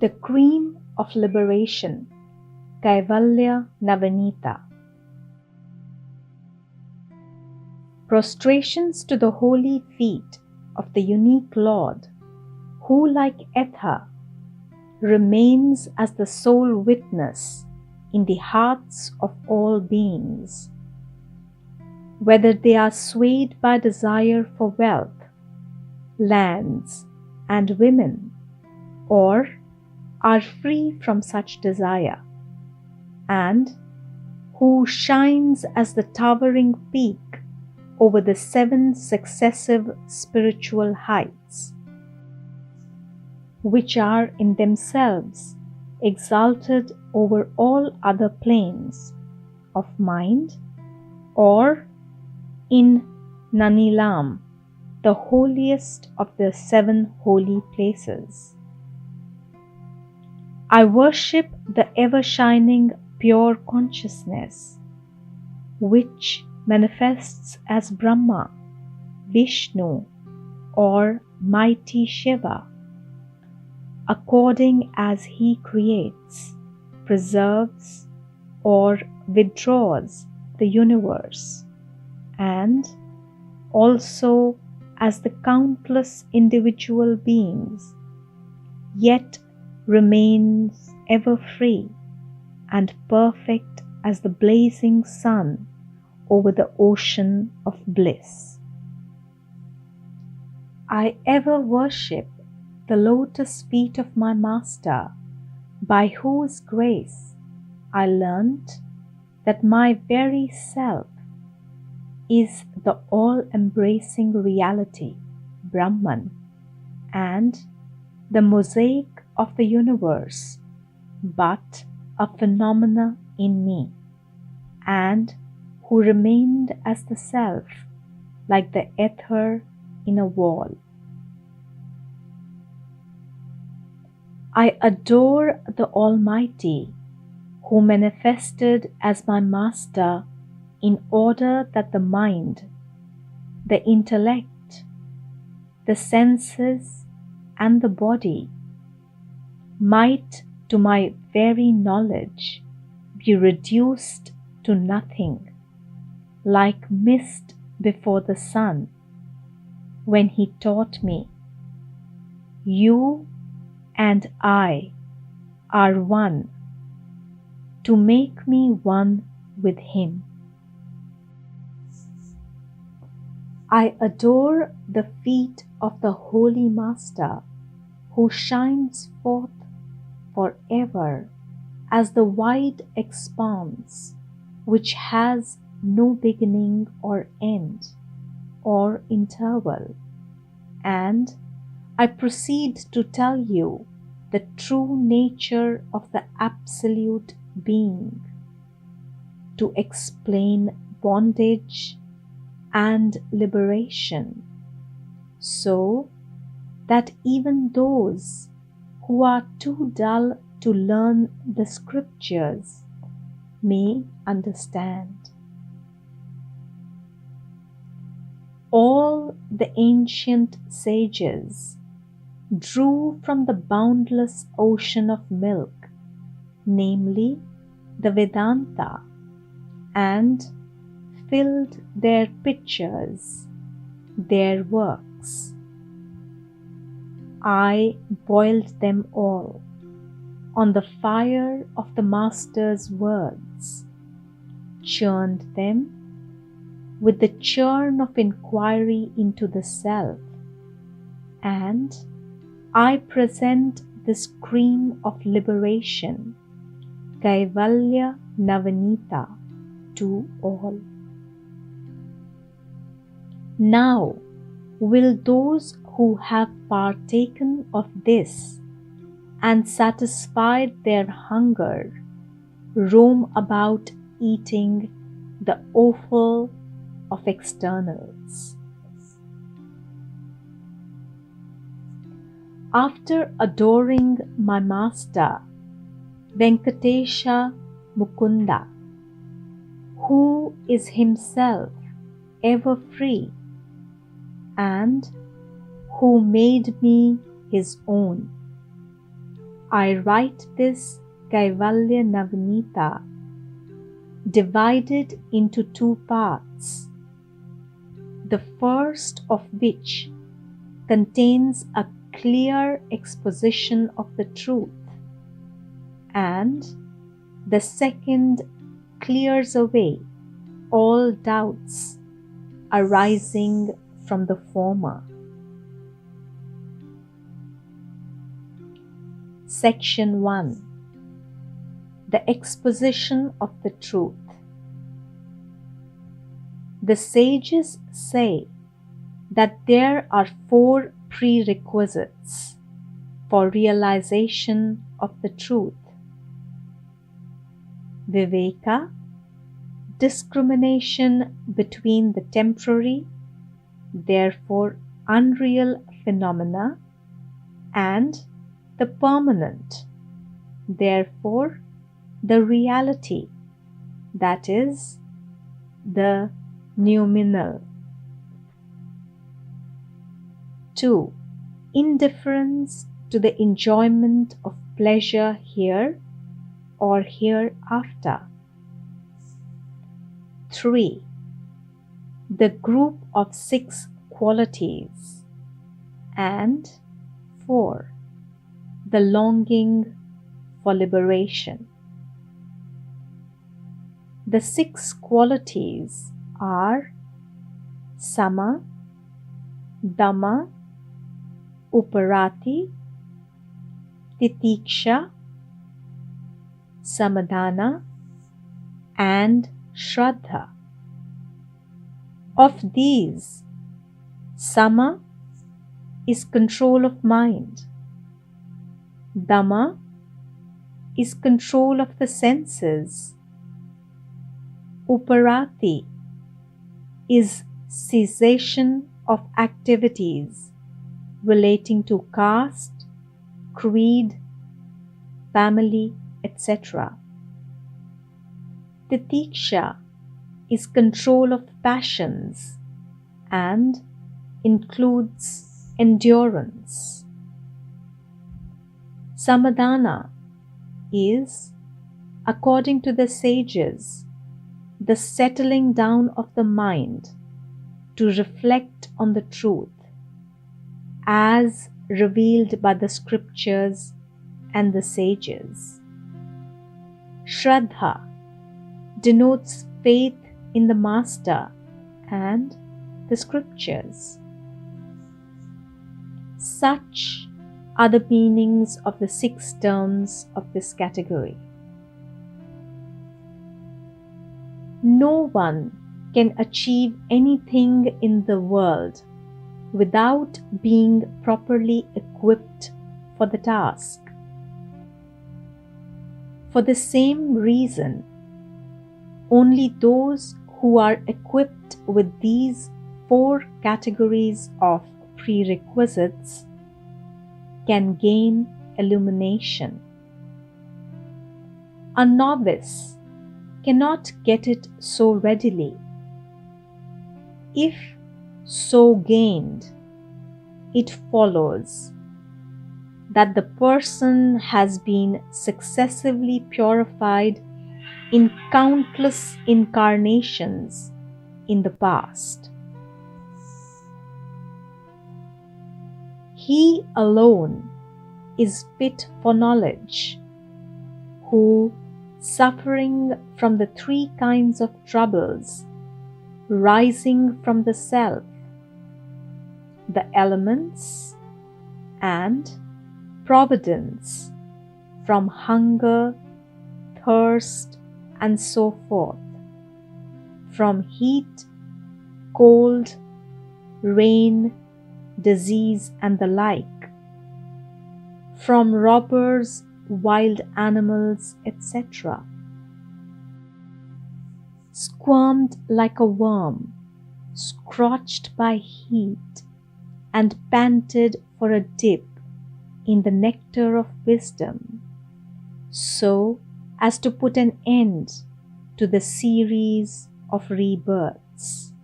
the cream of liberation, Kaivalya Navaneeta. Prostrations to the holy feet of the unique Lord, who like ether remains as the sole witness in the hearts of all beings. Whether they are swayed by desire for wealth, lands, and women, or are free from such desire, and who shines as the towering peak over the 7 successive spiritual heights, which are in themselves exalted over all other planes of mind, or in Nanilam, the holiest of the 7 holy places. I worship the ever-shining pure consciousness, which manifests as Brahma, Vishnu, or mighty Shiva, according as he creates, preserves, or withdraws the universe, and also as the countless individual beings, yet remains ever free and perfect as the blazing sun over the ocean of bliss. I ever worship the lotus feet of my Master, by whose grace I learnt that my very self is the all-embracing reality, Brahman, and the mosaic of the universe, but a phenomena in me, and who remained as the self, like the ether in a wall. I adore the Almighty, who manifested as my Master in order that the mind, the intellect, the senses, and the body might, to my very knowledge, be reduced to nothing, like mist before the sun, when he taught me, "You and I are one," to make me one with him. I adore the feet of the Holy Master, who shines forth forever as the wide expanse which has no beginning or end or interval, and I proceed to tell you the true nature of the Absolute Being, to explain bondage and liberation, so that even those who are too dull to learn the scriptures may understand. All the ancient sages drew from the boundless ocean of milk, namely the Vedanta, and filled their pitchers, their works. I boiled them all on the fire of the Master's words, churned them with the churn of inquiry into the self, and I present this cream of liberation, Kaivalya Navaneeta, to all. Now will those who have partaken of this and satisfied their hunger roam about eating the offal of externals. After adoring my Master, Venkatesha Mukunda, who is himself ever free, and who made me his own, I write this Kaivalya Navaneeta, divided into two parts, the first of which contains a clear exposition of the truth, and the second clears away all doubts arising from the former. Section 1. The exposition of the truth. The sages say that there are 4 prerequisites for realization of the truth. Viveka, discrimination between the temporary, therefore unreal phenomena, and the permanent, therefore the reality, that is, the noumenal. 2. Indifference to the enjoyment of pleasure here or hereafter. 3. The group of 6 qualities. And 4. The longing for liberation. The 6 qualities are Sama, Dhamma, Uparati, Titiksha, Samadhana, and Shraddha. Of these, Sama is control of mind, Dhamma is control of the senses, Uparati is cessation of activities relating to caste, creed, family, etc. Titiksha is control of passions and includes endurance. Samadhana is, according to the sages, the settling down of the mind to reflect on the truth as revealed by the scriptures and the sages. Shraddha denotes faith in the Master and the scriptures. Such are the meanings of the 6 terms of this category. No one can achieve anything in the world without being properly equipped for the task. For the same reason, only those who are equipped with these 4 categories of prerequisites can gain illumination. A novice cannot get it so readily. If so gained, it follows that the person has been successively purified in countless incarnations in the past. He alone is fit for knowledge, who, suffering from the 3 kinds of troubles rising from the self, the elements, and providence from hunger, thirst, and so forth, from heat, cold, rain, disease, and the like, from robbers, wild animals, etc., squirmed like a worm, scorched by heat, and panted for a dip in the nectar of wisdom, so as to put an end to the series of rebirths.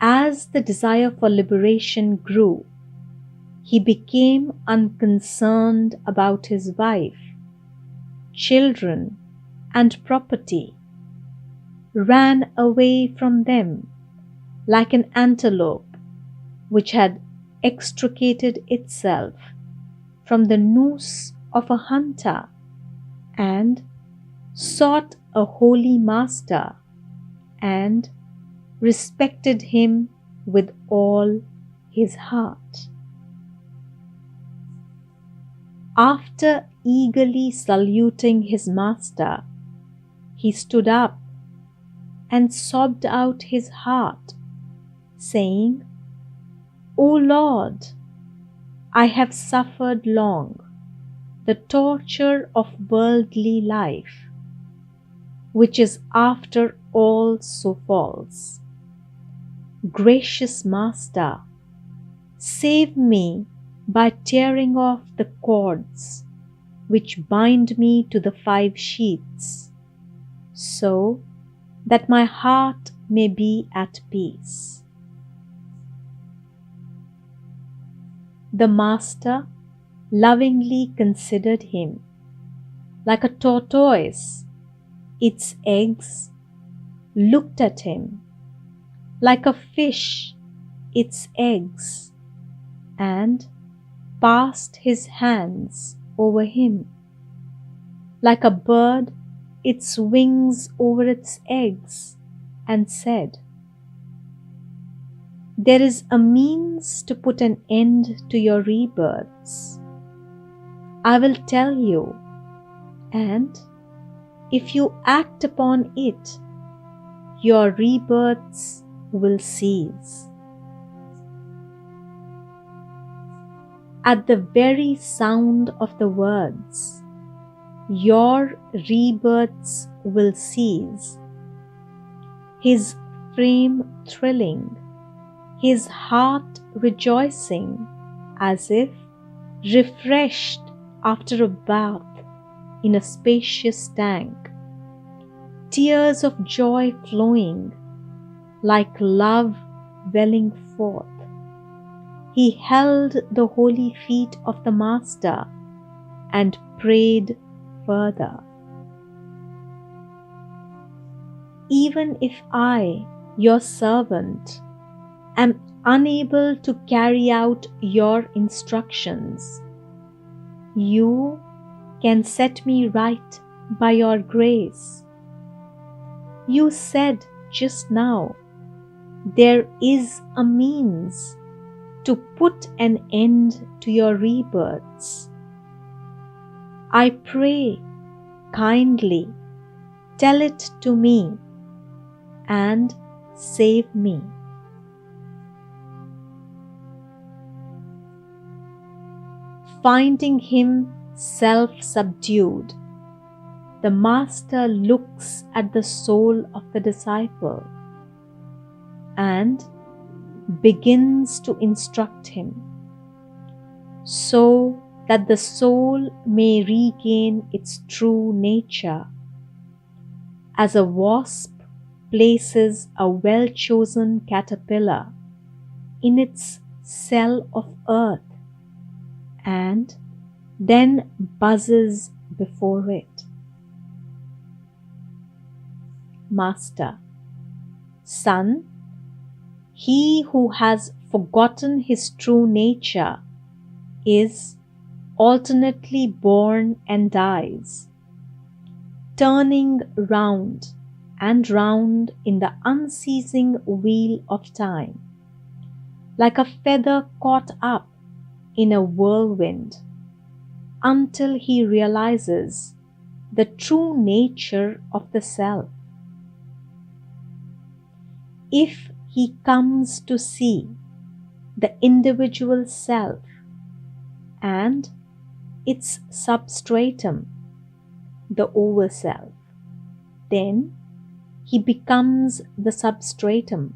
As the desire for liberation grew, he became unconcerned about his wife, children, and property, ran away from them like an antelope which had extricated itself from the noose of a hunter, and sought a holy master and respected him with all his heart. After eagerly saluting his master, he stood up and sobbed out his heart, saying, "O Lord, I have suffered long the torture of worldly life, which is after all so false. Gracious Master, save me by tearing off the cords which bind me to the 5 sheets, so that my heart may be at peace." The Master lovingly considered him. Like a tortoise, its eggs, looked at him. Like a fish, its eggs, and passed his hands over him. Like a bird, its wings over its eggs, and said, "There is a means to put an end to your rebirths. I will tell you, and if you act upon it, your rebirths will cease." At the very sound of the words, "Your rebirths will cease," his frame thrilling, his heart rejoicing as if refreshed after a bath in a spacious tank, tears of joy flowing like love welling forth, he held the holy feet of the Master and prayed further. "Even if I, your servant, am unable to carry out your instructions, you can set me right by your grace. You said just now, there is a means to put an end to your rebirths. I pray, kindly tell it to me and save me." Finding him self-subdued, the Master looks at the soul of the disciple and begins to instruct him, so that the soul may regain its true nature, as a wasp places a well-chosen caterpillar in its cell of earth and then buzzes before it. Master: "Son, he who has forgotten his true nature is alternately born and dies, turning round and round in the unceasing wheel of time, like a feather caught up in a whirlwind, until he realizes the true nature of the self. If he comes to see the individual self and its substratum, the overself, then he becomes the substratum,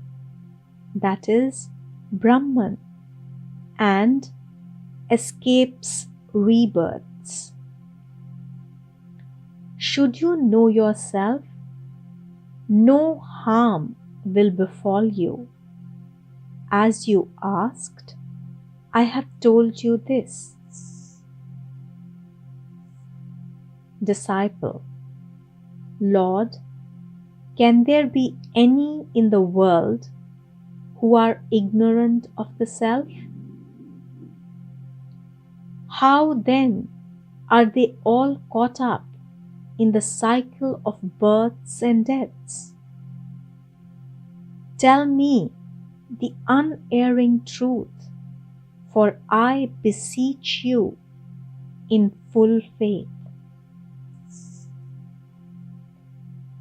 that is, Brahman, and escapes rebirths. Should you know yourself, no harm will befall you. As you asked, I have told you this. Disciple: Lord, can there be any in the world who are ignorant of the self? How then are they all caught up in the cycle of births and deaths? Tell me the unerring truth, for I beseech you in full faith.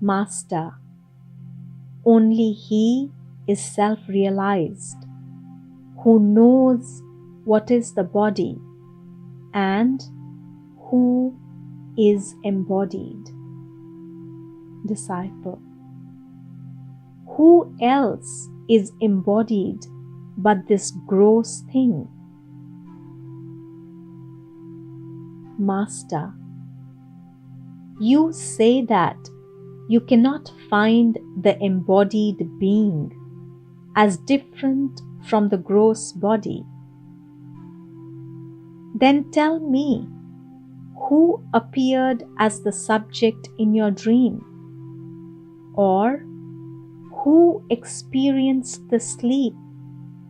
Master: only he is self-realized who knows what is the body and who is embodied. Disciple: who else is embodied but this gross thing? Master: you say that you cannot find the embodied being as different from the gross body. Then tell me, who appeared as the subject in your dream? Or who experienced the sleep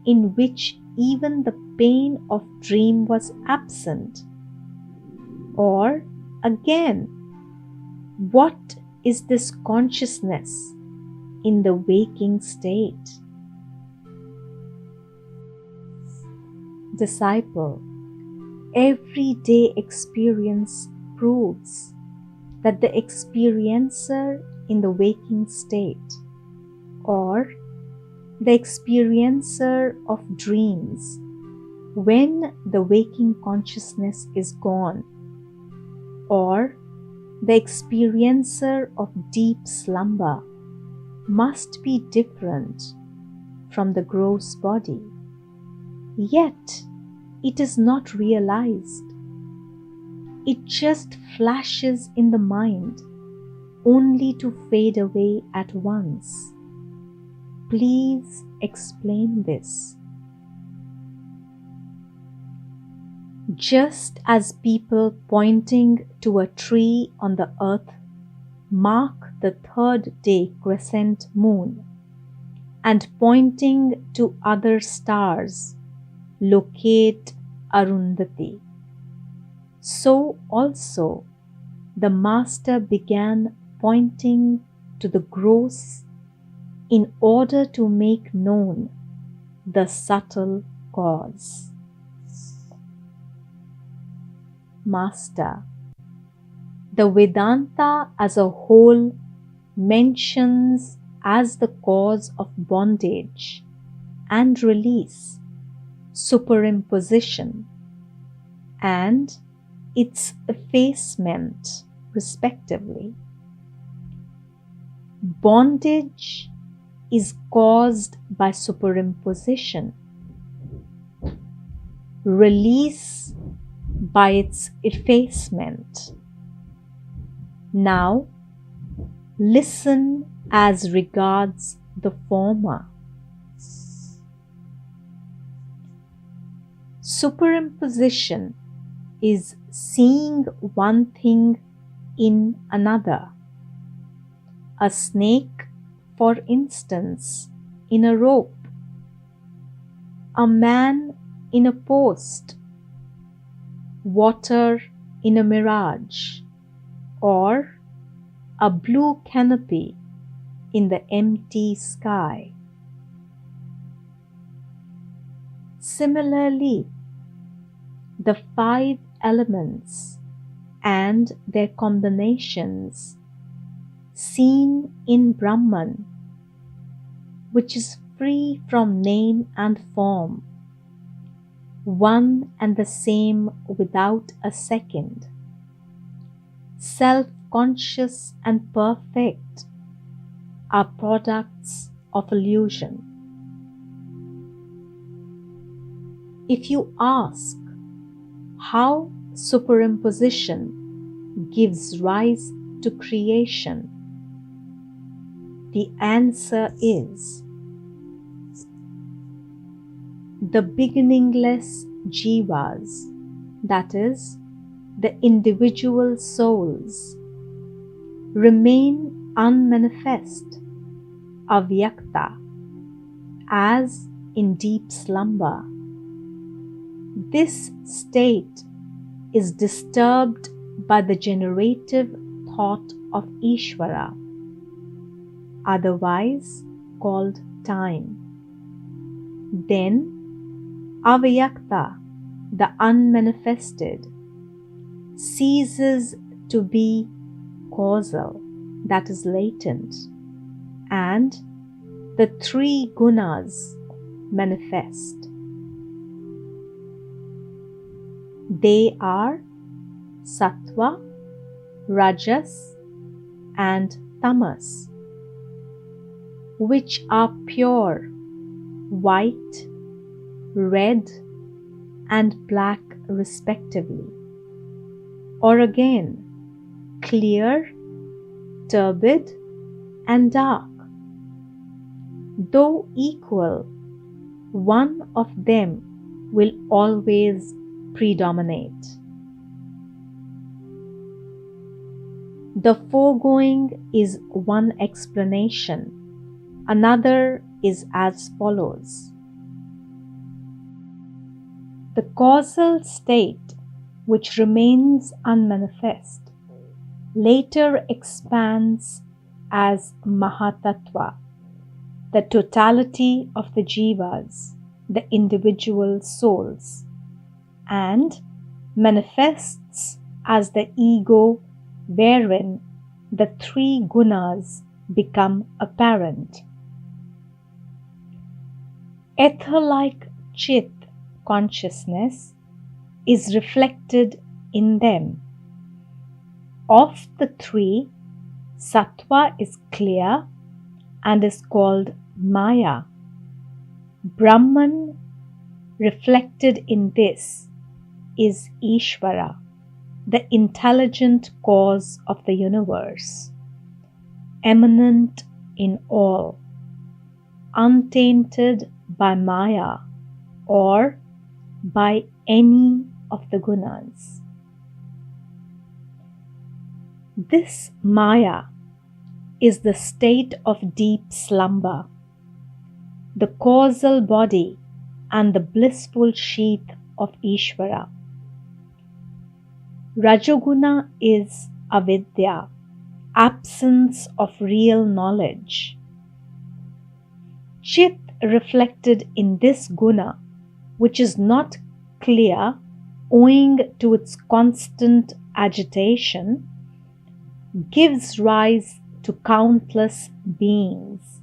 in which even the pain of dream was absent? Or again, what is this consciousness in the waking state? Disciple: everyday experience proves that the experiencer in the waking state, or the experiencer of dreams, when the waking consciousness is gone, or the experiencer of deep slumber, must be different from the gross body. Yet it is not realized. It just flashes in the mind, only to fade away at once. Please explain this. Just as people pointing to a tree on the earth mark the third day crescent moon, and pointing to other stars locate Arundhati, so also the Master began pointing to the gross in order to make known the subtle cause. Master: the Vedanta as a whole mentions as the cause of bondage and release superimposition and its effacement, respectively. Bondage is caused by superimposition, release by its effacement. Now, listen as regards the former. Superimposition is seeing one thing in another. A snake, for instance, in a rope, a man in a post, water in a mirage, or a blue canopy in the empty sky. Similarly, the 5 elements and their combinations seen in Brahman, which is free from name and form, one and the same without a second, self-conscious and perfect, are products of illusion. If you ask how superimposition gives rise to creation, the answer is the beginningless Jivas, that is, the individual souls, remain unmanifest, avyakta, as in deep slumber. This state is disturbed by the generative thought of Ishvara, otherwise called time. Then avyakta, the unmanifested, ceases to be causal, that is latent, and the three gunas manifest. They are sattva, rajas, and tamas, which are pure, white, red, and black respectively, or again clear, turbid, and dark. Though equal, one of them will always predominate. The foregoing is one explanation. Another is as follows. The causal state, which remains unmanifest, later expands as Mahatattva, the totality of the Jivas, the individual souls, and manifests as the ego wherein the three gunas become apparent. Ether-like Chit consciousness is reflected in them. Of the three, Sattva is clear and is called Maya. Brahman, reflected in this, is Ishvara, the intelligent cause of the universe, eminent in all, untainted by Maya or by any of the gunas. This Maya is the state of deep slumber, the causal body and the blissful sheath of Ishvara. Rajoguna is avidya, absence of real knowledge. Chit, reflected in this guna, which is not clear owing to its constant agitation, gives rise to countless beings.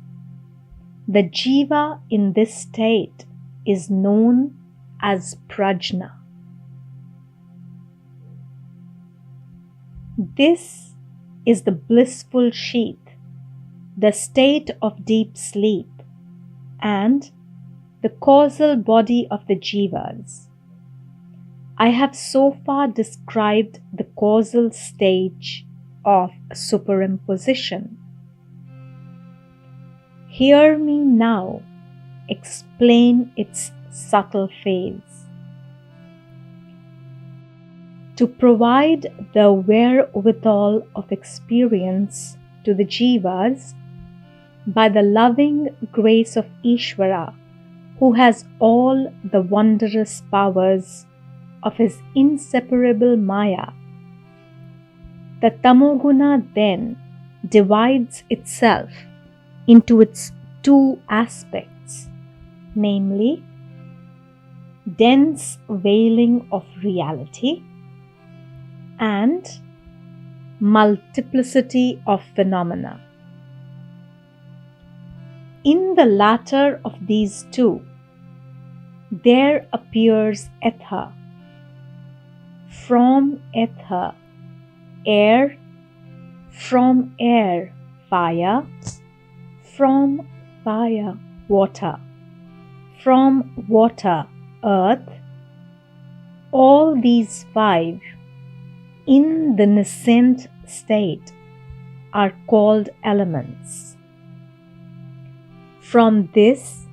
The Jiva in this state is known as prajna. This is the blissful sheath, the state of deep sleep, and the causal body of the Jivas. I have so far described the causal stage of superimposition. Hear me now explain its subtle phase. To provide the wherewithal of experience to the Jivas, by the loving grace of Ishvara, who has all the wondrous powers of his inseparable Maya, the Tamoguna then divides itself into its two aspects, namely, dense veiling of reality and multiplicity of phenomena. In the latter of these two, there appears ether. From ether, air, from air, fire, from fire, water, from water, earth. All these five, in the nascent state, are called elements. From this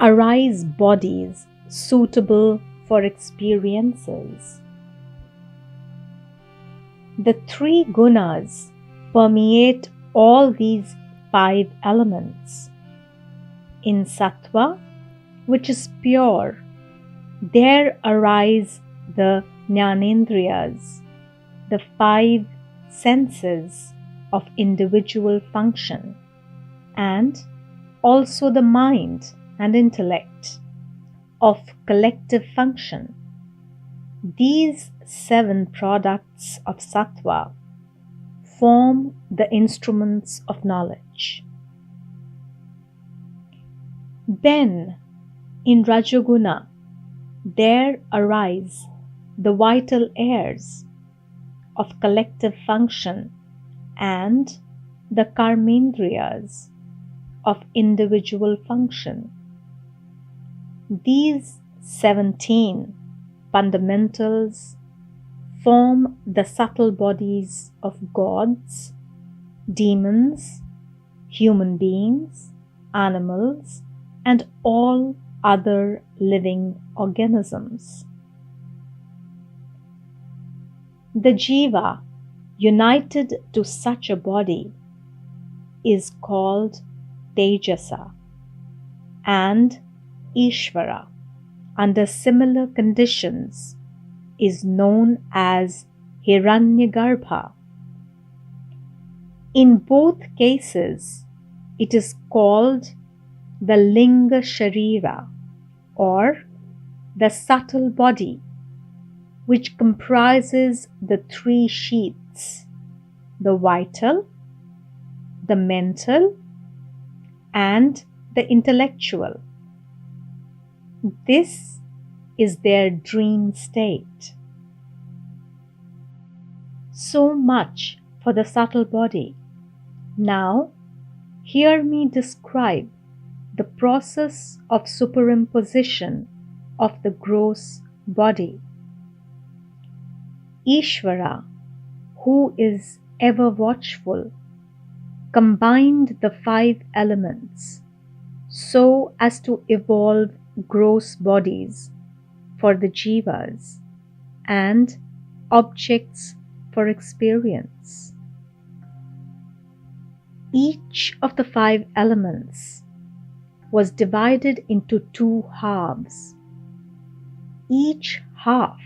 arise bodies suitable for experiences. The three gunas permeate all these five elements. In sattva, which is pure, there arise the jnanendriyas, the five senses of individual function, and also the mind and intellect of collective function. These seven products of sattva form the instruments of knowledge. Then, in Rajoguna, there arise the vital airs of collective function and the karmendriyas of individual function. These 17 fundamentals form the subtle bodies of gods, demons, human beings, animals, and all other living organisms. The Jiva, united to such a body, is called Tejasa, and Ishvara, under similar conditions, is known as Hiranyagarbha. In both cases, it is called the Linga Sharira, or the subtle body, which comprises the three sheaths, the vital, the mental, and the intellectual. This is their dream state. So much for the subtle body. Now, hear me describe the process of superimposition of the gross body. Ishvara, who is ever watchful, combined the five elements so as to evolve gross bodies for the jivas and objects for experience. Each of the five elements was divided into two halves. Each half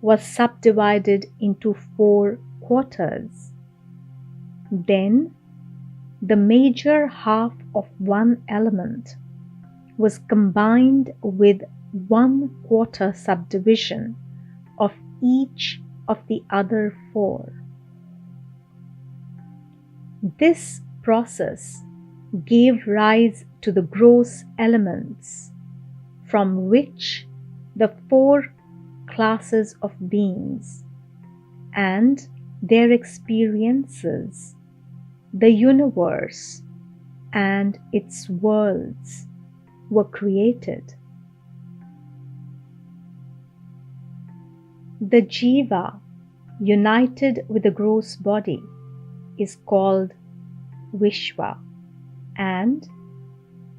was subdivided into 4 quarters. Then the major half of one element was combined with 1/4 subdivision of each of the other 4. This process gave rise to the gross elements, from which the 4 classes of beings and their experiences, the universe and its worlds, were created. The Jiva, united with the gross body, is called Vishwa, and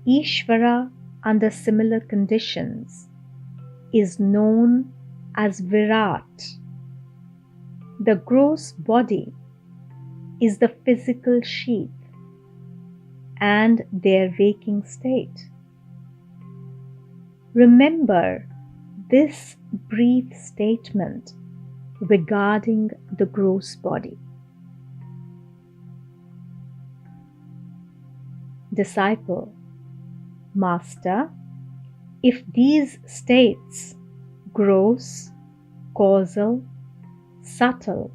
Ishvara, under similar conditions, is known as Virat. The gross body is the physical sheath and their waking state. Remember this brief statement regarding the gross body. Disciple: Master, if these states, gross, causal, subtle,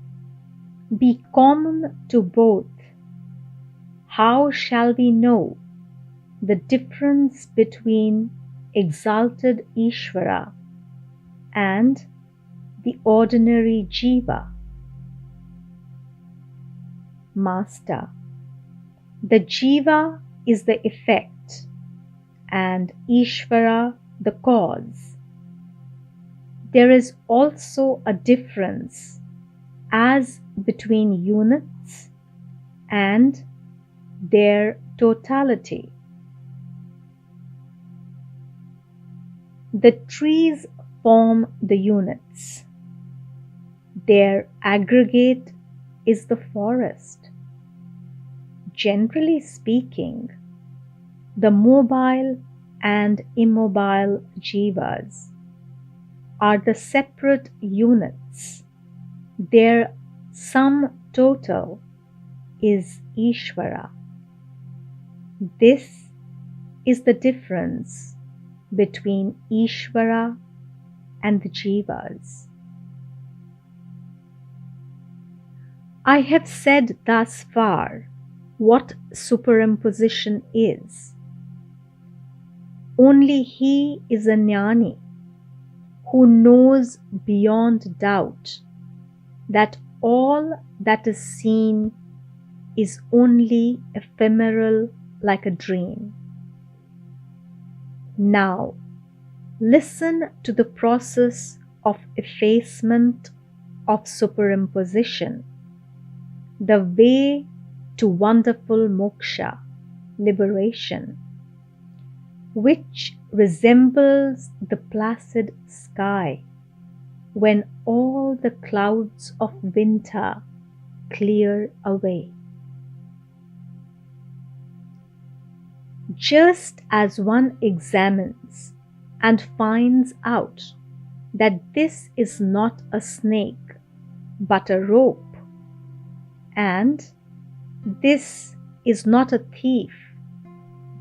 be common to both, how shall we know the difference between exalted Ishvara and the ordinary Jiva? Master: the Jiva is the effect and Ishvara the cause. There is also a difference as between units and their totality. The tree's form the units. Their aggregate is the forest. Generally speaking, the mobile and immobile jivas are the separate units. Their sum total is Ishvara. This is the difference between Ishvara and the jivas. I have said thus far what superimposition is. Only he is a jnani who knows beyond doubt that all that is seen is only ephemeral like a dream. Now, listen to the process of effacement of superimposition, the way to wonderful moksha, liberation, which resembles the placid sky when all the clouds of winter clear away. Just as one examines and finds out that this is not a snake but a rope, and this is not a thief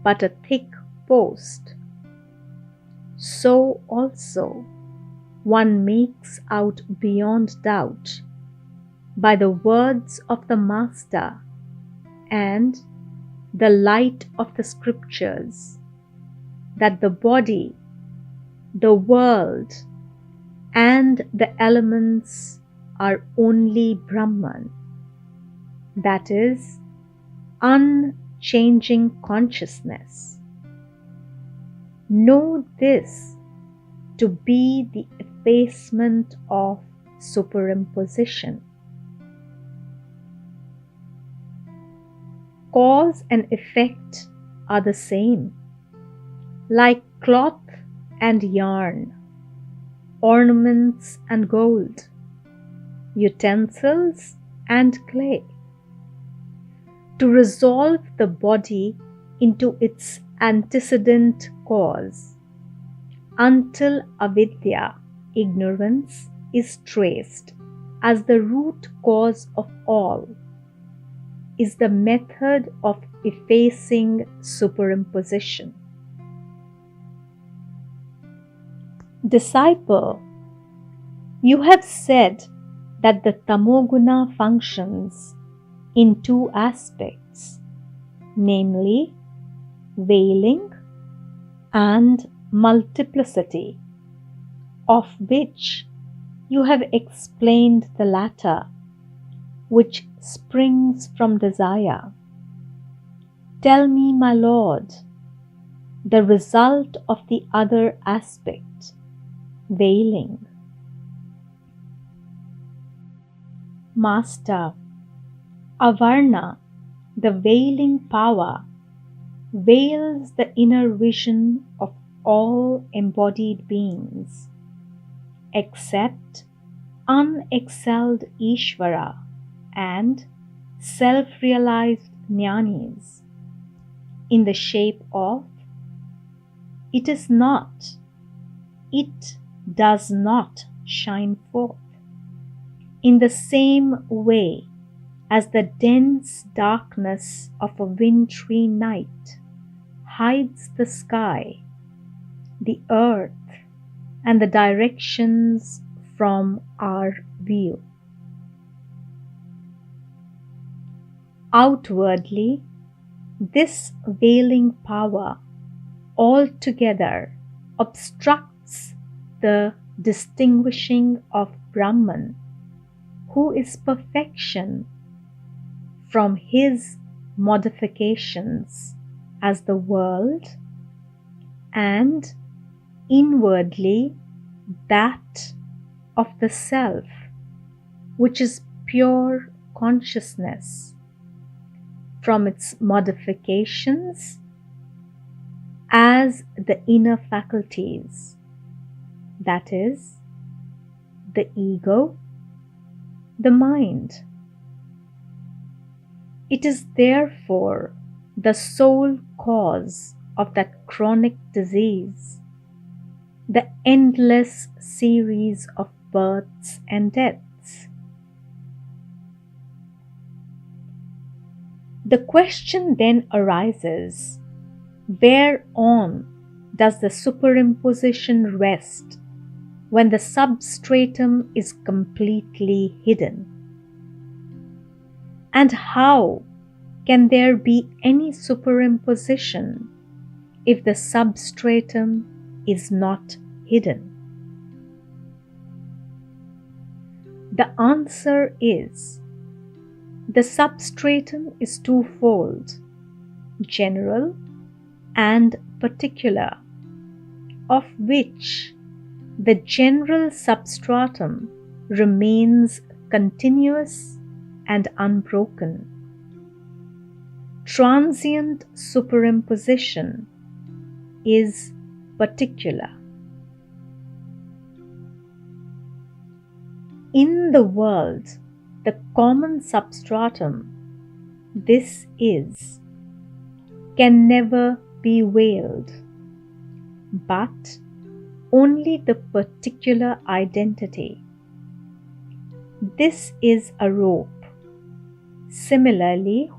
but a thick post, so also one makes out beyond doubt by the words of the Master and the light of the scriptures that the body, the world, and the elements are only Brahman, that is, unchanging consciousness. Know this to be the effacement of superimposition. Cause and effect are the same, like cloth and yarn, ornaments and gold, utensils and clay. To resolve the body into its antecedent cause, until avidya, ignorance, is traced as the root cause of all, is the method of effacing superimposition. Disciple, you have said that the tamoguna functions in two aspects, namely veiling and multiplicity, of which you have explained the latter, which springs from desire. Tell me, my Lord, the result of the other aspect, veiling. Master, avarna, the veiling power, veils the inner vision of all embodied beings, except unexcelled Ishvara and self-realized jnanis, in the shape of it is not, it does not shine forth, in the same way as the dense darkness of a wintry night hides the sky, the earth, and the directions from our view. Outwardly, this veiling power altogether obstructs the distinguishing of Brahman, who is perfection, from his modifications as the world, and inwardly that of the self, which is pure consciousness, from its modifications as the inner faculties, that is, the ego, the mind. It is therefore the sole cause of that chronic disease, the endless series of births and deaths. The question then arises, whereon does the superimposition rest when the substratum is completely hidden? And how can there be any superimposition if the substratum is not hidden? The answer is, the substratum is twofold, general and particular, of which the general substratum remains continuous and unbroken. Transient superimposition is particular. In the world, the common substratum, this is, can never be veiled, but only the particular identity. This is a rope. Similarly,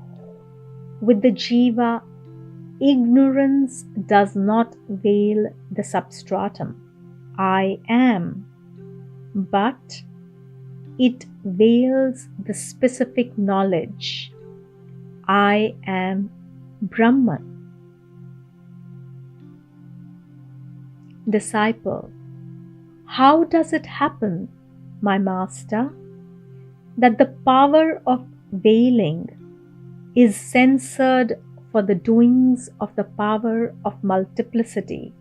with the Jiva, ignorance does not veil the substratum, I am, but it veils the specific knowledge, I am Brahman. Disciple, how does it happen, my master, that the power of veiling is censored for the doings of the power of multiplicity,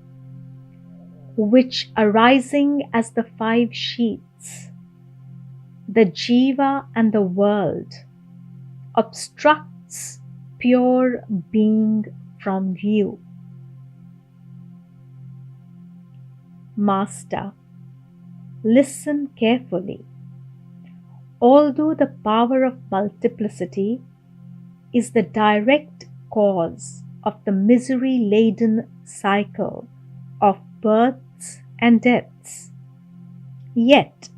which arising as the five sheets, the Jiva and the world, obstructs pure being from view? Master, listen carefully. Although the power of multiplicity is the direct cause of the misery-laden cycle of births and deaths, yet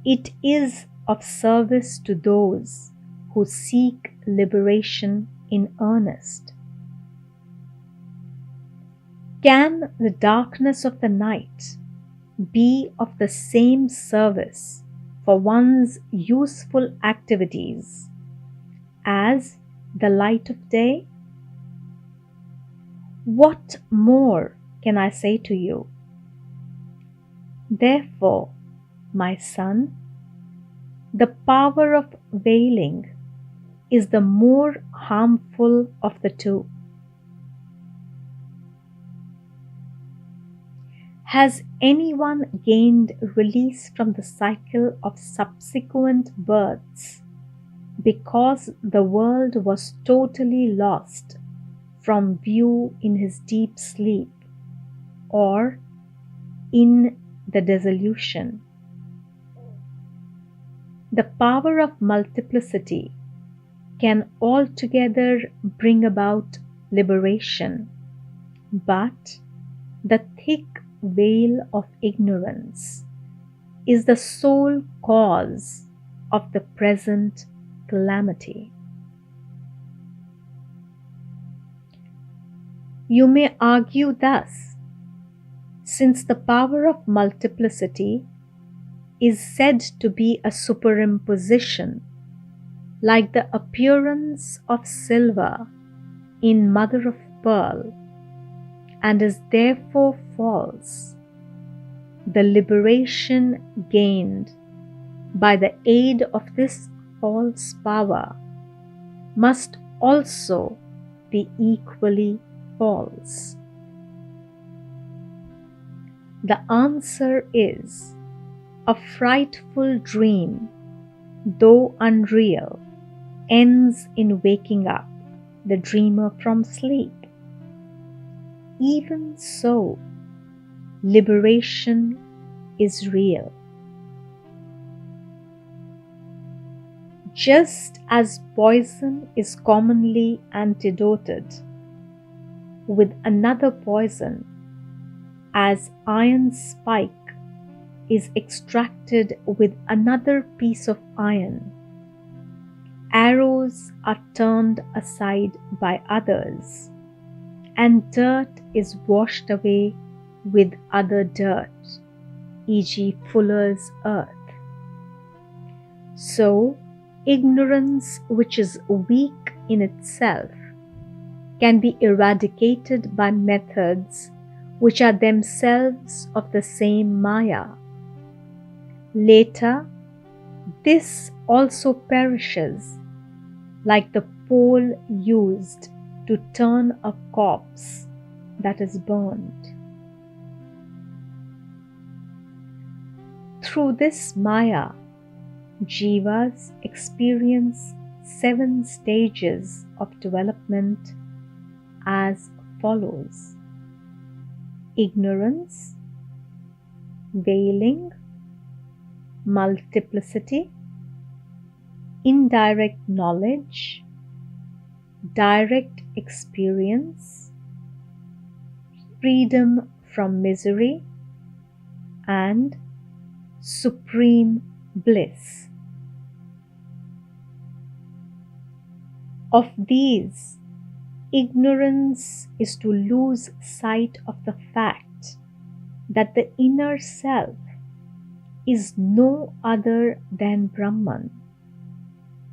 it is of service to those who seek liberation in earnest. Can the darkness of the night be of the same service for one's useful activities as the light of day? What more can I say to you? Therefore, my son, the power of veiling is the more harmful of the two. Has anyone gained release from the cycle of subsequent births because the world was totally lost from view in his deep sleep or in the dissolution? The power of multiplicity can altogether bring about liberation, but the thick veil of ignorance is the sole cause of the present calamity. You may argue thus, since the power of multiplicity is said to be a superimposition, like the appearance of silver in mother of pearl, and is therefore false, the liberation gained by the aid of this false power must also be equally false. The answer is, a frightful dream, though unreal, ends in waking up the dreamer from sleep. Even so, liberation is real. Just as poison is commonly antidoted with another poison, as iron spike is extracted with another piece of iron, arrows are turned aside by others, and dirt is washed away with other dirt, e.g., fuller's earth. So, ignorance which is weak in itself can be eradicated by methods which are themselves of the same Maya. Later, this also perishes, like the pole used to turn a corpse that is burned. Through this Maya, Jivas experience 7 stages of development as follows: ignorance, veiling, multiplicity, indirect knowledge, direct experience, freedom from misery, and supreme bliss. Of these, ignorance is to lose sight of the fact that the inner self is no other than Brahman.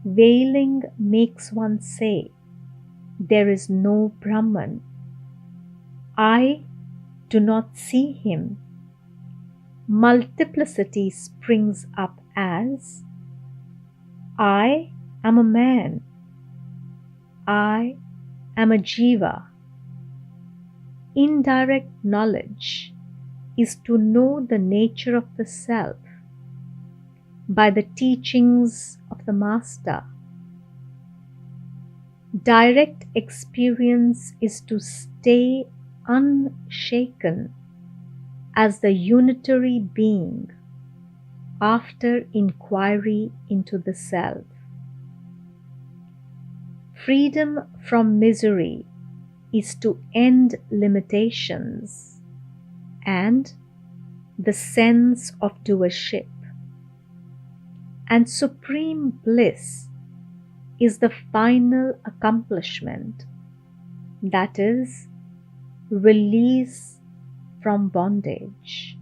Veiling makes one say, "There is no Brahman. I do not see him." Multiplicity springs up as, "I am a man. I am a Jiva." Indirect knowledge is to know the nature of the self by the teachings of the Master. Direct experience is to stay unshaken as the unitary being after inquiry into the self. Freedom from misery is to end limitations and the sense of doership. And supreme bliss is the final accomplishment, that is, release from bondage.